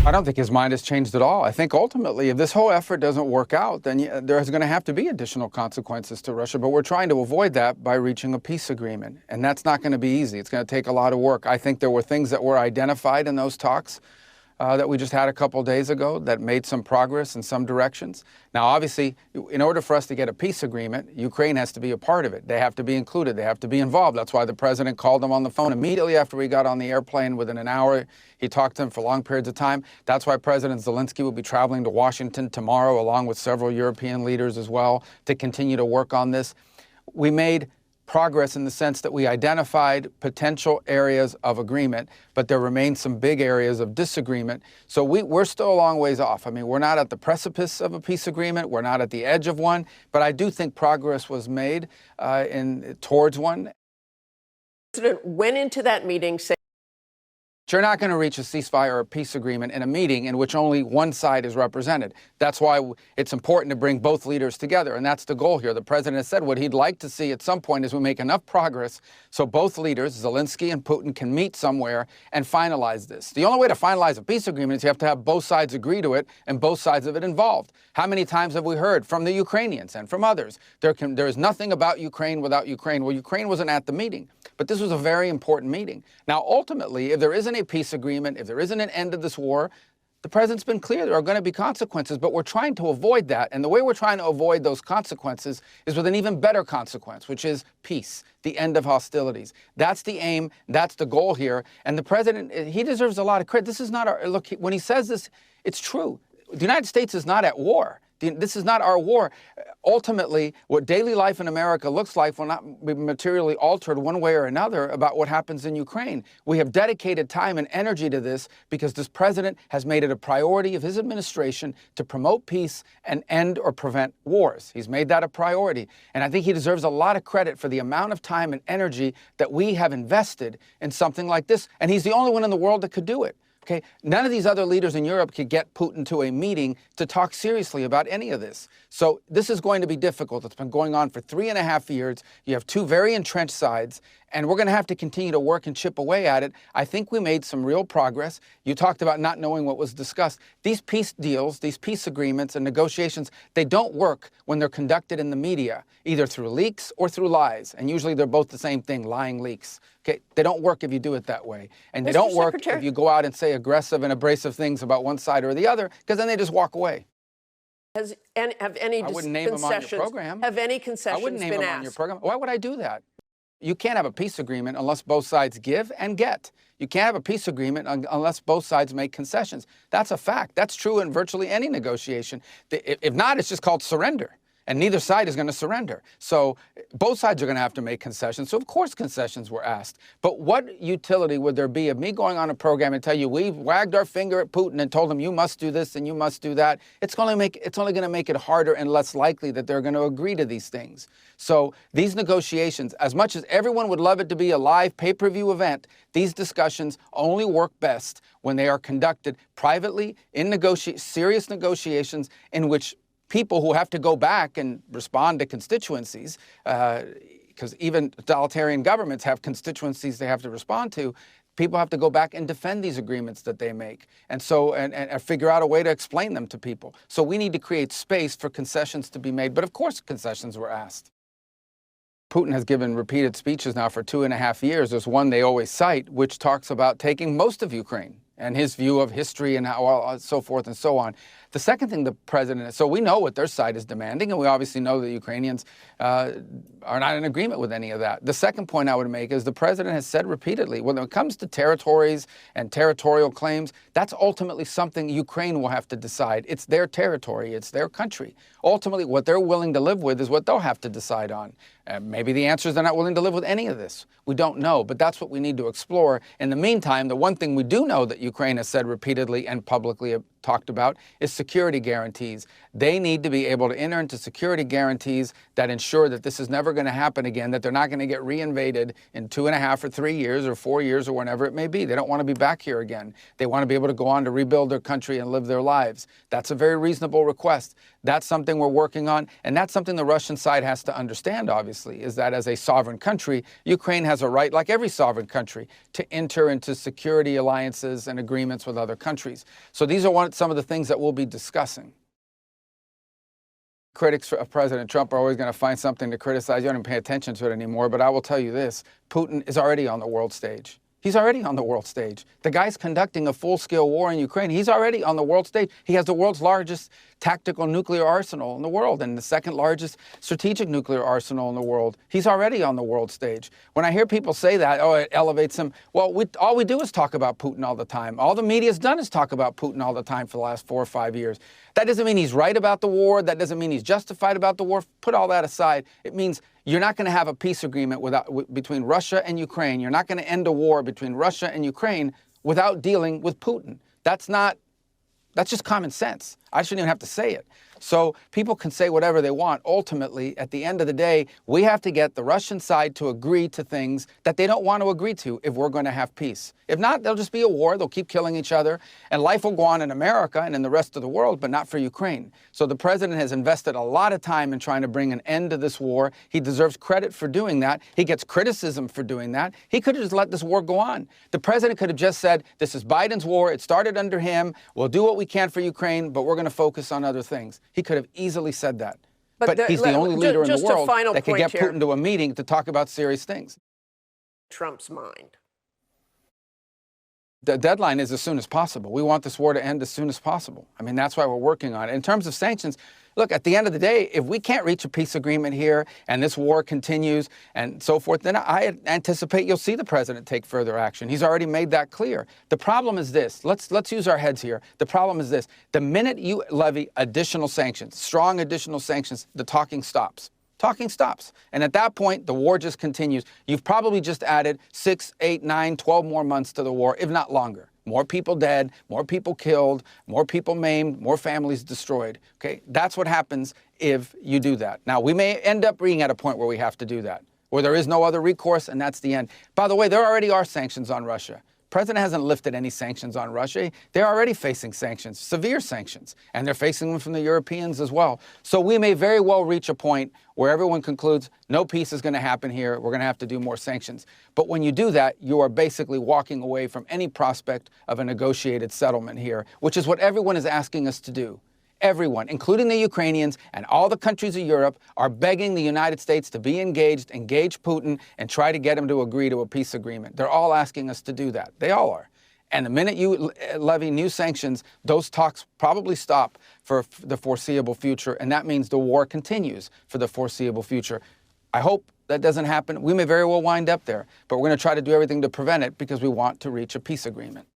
I don't think his mind has changed at all. I think ultimately, if this whole effort doesn't work out, then there's going to have to be additional consequences to Russia. But we're trying to avoid that by reaching a peace agreement. And that's not going to be easy. It's going to take a lot of work. I think there were things that were identified in those talks that we just had a couple of days ago that made some progress in some directions. Now, obviously, in order for us to get a peace agreement, Ukraine has to be a part of it. They have to be included. They have to be involved. That's why the president called them on the phone immediately after we got on the airplane. Within an hour, he talked to them for long periods of time. That's why President Zelensky will be traveling to Washington tomorrow, along with several European leaders as well, to continue to work on this. We made progress in the sense that we identified potential areas of agreement, but there remain some big areas of disagreement. So we're still a long ways off. I mean, we're not at the precipice of a peace agreement. We're not at the edge of one, but I do think progress was made towards one. The president went into that meeting saying, you're not going to reach a ceasefire or a peace agreement in a meeting in which only one side is represented. That's why it's important to bring both leaders together, and that's the goal here. The president has said what he'd like to see at some point is we make enough progress so both leaders, Zelensky and Putin, can meet somewhere and finalize this. The only way to finalize a peace agreement is you have to have both sides agree to it and both sides of it involved. How many times have we heard from the Ukrainians and from others, there is nothing about Ukraine without Ukraine? Well, Ukraine wasn't at the meeting, but this was a very important meeting. Now, ultimately, if there isn't a peace agreement, if there isn't an end to this war, the president's been clear there are going to be consequences, but we're trying to avoid that. And the way we're trying to avoid those consequences is with an even better consequence, which is peace, the end of hostilities. That's the aim. That's the goal here. And the president, he deserves a lot of credit. This is not our, look, when he says this, it's true. The United States is not at war. This is not our war. Ultimately, what daily life in America looks like will not be materially altered one way or another about what happens in Ukraine. We have dedicated time and energy to this because this president has made it a priority of his administration to promote peace and end or prevent wars. He's made that a priority. And I think he deserves a lot of credit for the amount of time and energy that we have invested in something like this. And he's the only one in the world that could do it. Okay, none of these other leaders in Europe could get Putin to a meeting to talk seriously about any of this. So this is going to be difficult. It's been going on for 3.5 years. You have two very entrenched sides, and we're going to have to continue to work and chip away at it. I think we made some real progress. You talked about not knowing what was discussed. These peace deals, these peace agreements and negotiations, they don't work when they're conducted in the media, either through leaks or through lies. And usually they're both the same thing, lying leaks. Okay, they don't work if you do it that way. And they don't work if you go out and say aggressive and abrasive things about one side or the other, because then they just walk away. Have any I wouldn't name them on your program. Have any concessions I wouldn't name been them asked? on your program. Why would I do that? You can't have a peace agreement unless both sides give and get. You can't have a peace agreement unless both sides make concessions. That's a fact. That's true in virtually any negotiation. If not, it's just called surrender. And neither side is going to surrender. So both sides are going to have to make concessions. So, of course, concessions were asked. But what utility would there be of me going on a program and tell you we've wagged our finger at Putin and told him you must do this and you must do that? It's only going to make it harder and less likely that they're going to agree to these things. So these negotiations, as much as everyone would love it to be a live pay-per-view event, these discussions only work best when they are conducted privately in serious negotiations in which people who have to go back and respond to constituencies, because even totalitarian governments have constituencies they have to respond to, people have to go back and defend these agreements that they make and figure out a way to explain them to people. So we need to create space for concessions to be made. But of course concessions were asked. Putin has given repeated speeches now for 2.5 years. There's one they always cite, which talks about taking most of Ukraine and his view of history and how, so forth and so on. The second thing the president, so we know what their side is demanding, and we obviously know the Ukrainians are not in agreement with any of that. The second point I would make is the president has said repeatedly, when it comes to territories and territorial claims, that's ultimately something Ukraine will have to decide. It's their territory. It's their country. Ultimately, what they're willing to live with is what they'll have to decide on. Maybe the answer is they're not willing to live with any of this. We don't know, but that's what we need to explore. In the meantime, the one thing we do know that Ukraine has said repeatedly and publicly talked about is security guarantees. They need to be able to enter into security guarantees that ensure that this is never going to happen again, that they're not going to get reinvaded in 2.5 or 3 years or 4 years or whenever it may be. They don't want to be back here again. They want to be able to go on to rebuild their country and live their lives. That's a very reasonable request. That's something we're working on, and that's something the Russian side has to understand, obviously, is that as a sovereign country, Ukraine has a right, like every sovereign country, to enter into security alliances and agreements with other countries. So these are some of the things that we'll be discussing. Critics of President Trump are always going to find something to criticize. You don't even pay attention to it anymore, but I will tell you this. Putin is already on the world stage. He's already on the world stage. The guy's conducting a full-scale war in Ukraine. He's already on the world stage. He has the world's largest tactical nuclear arsenal in the world and the second largest strategic nuclear arsenal in the world. He's already on the world stage. When I hear people say that, oh, it elevates him, well, all we do is talk about Putin all the time. All the media's done is talk about Putin all the time for the last 4 or 5 years. That doesn't mean he's right about the war. That doesn't mean he's justified about the war. Put all that aside. It means you're not going to have a peace agreement between Russia and Ukraine. You're not going to end a war between Russia and Ukraine without dealing with Putin. That's just common sense. I shouldn't even have to say it. So people can say whatever they want. Ultimately, at the end of the day, we have to get the Russian side to agree to things that they don't want to agree to if we're going to have peace. If not, there'll just be a war. They'll keep killing each other. And life will go on in America and in the rest of the world, but not for Ukraine. So the president has invested a lot of time in trying to bring an end to this war. He deserves credit for doing that. He gets criticism for doing that. He could have just let this war go on. The president could have just said, this is Biden's war. It started under him. We'll do what we can for Ukraine, but we're going to focus on other things. He could have easily said that. But he's the only leader in the world that can get Putin to a meeting to talk about serious things. Trump's mind. The deadline is as soon as possible. We want this war to end as soon as possible. I mean, that's why we're working on it. In terms of sanctions, look, at the end of the day, if we can't reach a peace agreement here and this war continues and so forth, then I anticipate you'll see the president take further action. He's already made that clear. The problem is this. Let's use our heads here. The problem is this. The minute you levy additional sanctions, strong additional sanctions, the talking stops. Talking stops. And at that point, the war just continues. You've probably just added 6, 8, 9, 12 more months to the war, if not longer. More people dead, more people killed, more people maimed, more families destroyed. Okay, that's what happens if you do that. Now, we may end up being at a point where we have to do that, where there is no other recourse, and that's the end. By the way, there already are sanctions on Russia. The president hasn't lifted any sanctions on Russia. They're already facing sanctions, severe sanctions, and they're facing them from the Europeans as well. So we may very well reach a point where everyone concludes no peace is going to happen here. We're going to have to do more sanctions. But when you do that, you are basically walking away from any prospect of a negotiated settlement here, which is what everyone is asking us to do. Everyone, including the Ukrainians and all the countries of Europe, are begging the United States to be engage Putin, and try to get him to agree to a peace agreement. They're all asking us to do that. They all are. And the minute you levy new sanctions, those talks probably stop for the foreseeable future, and that means the war continues for the foreseeable future. I hope that doesn't happen. We may very well wind up there, but we're going to try to do everything to prevent it because we want to reach a peace agreement.